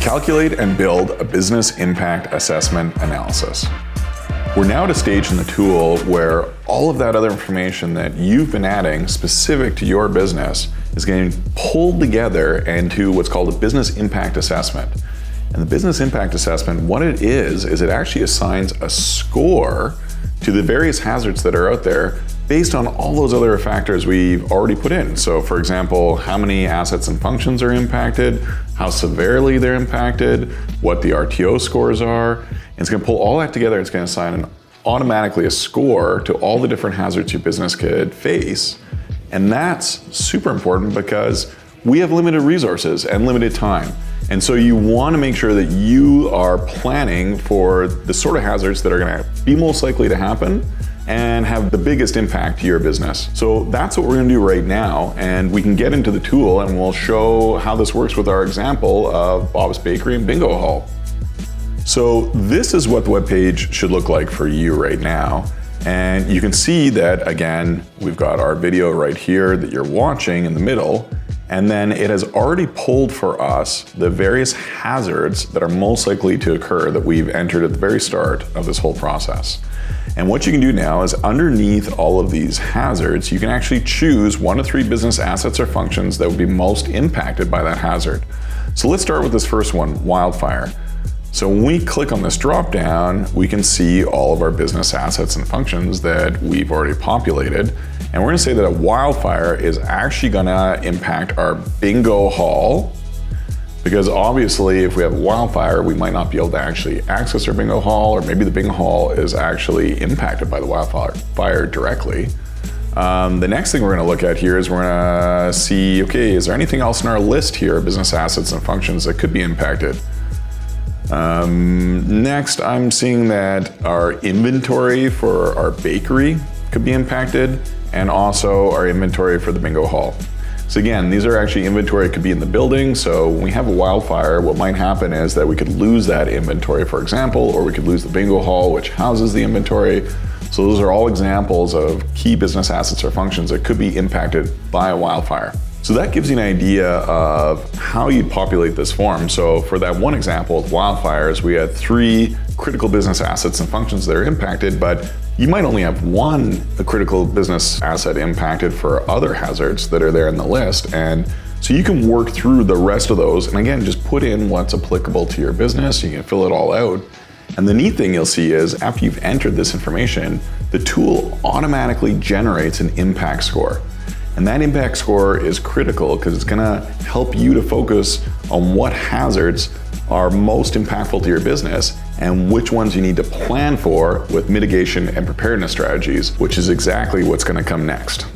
Calculate and build a business impact assessment analysis. We're now at a stage in the tool where all of that other information that you've been adding specific to your business is getting pulled together into what's called a business impact assessment. And the business impact assessment, what it is it actually assigns a score to the various hazards that are out there based on all those other factors we've already put in. So for example, how many assets and functions are impacted, how severely they're impacted, what the RTO scores are. And it's gonna pull all that together. It's gonna assign automatically a score to all the different hazards your business could face. And that's super important because we have limited resources and limited time. And so you want to make sure that you are planning for the sort of hazards that are going to be most likely to happen and have the biggest impact to your business. So that's what we're going to do right now, and we can get into the tool and we'll show how this works with our example of Bob's Bakery and Bingo Hall. So this is what the webpage should look like for you right now. And you can see that, again, we've got our video right here that you're watching in the middle. And then it has already pulled for us the various hazards that are most likely to occur that we've entered at the very start of this whole process. And what you can do now is underneath all of these hazards, you can actually choose 1 to 3 business assets or functions that would be most impacted by that hazard. So let's start with this first one, wildfire. So when we click on this drop down, we can see all of our business assets and functions that we've already populated. And we're gonna say that a wildfire is actually gonna impact our bingo hall, because obviously if we have a wildfire, we might not be able to actually access our bingo hall, or maybe the bingo hall is actually impacted by the wildfire directly. The next thing we're gonna look at here is we're gonna see, okay, is there anything else in our list here, business assets and functions that could be impacted? Next, I'm seeing that our inventory for our bakery could be impacted, and also our inventory for the bingo hall. So again, these are actually inventory could be in the building. So when we have a wildfire, what might happen is that we could lose that inventory, for example, or we could lose the bingo hall, which houses the inventory. So those are all examples of key business assets or functions that could be impacted by a wildfire. So that gives you an idea of how you'd populate this form. So for that one example with wildfires, we had 3 critical business assets and functions that are impacted, but you might only have 1 critical business asset impacted for other hazards that are there in the list. And so you can work through the rest of those. And again, just put in what's applicable to your business. You can fill it all out. And the neat thing you'll see is after you've entered this information, the tool automatically generates an impact score. And that impact score is critical because it's gonna help you to focus on what hazards are most impactful to your business and which ones you need to plan for with mitigation and preparedness strategies, which is exactly what's gonna come next.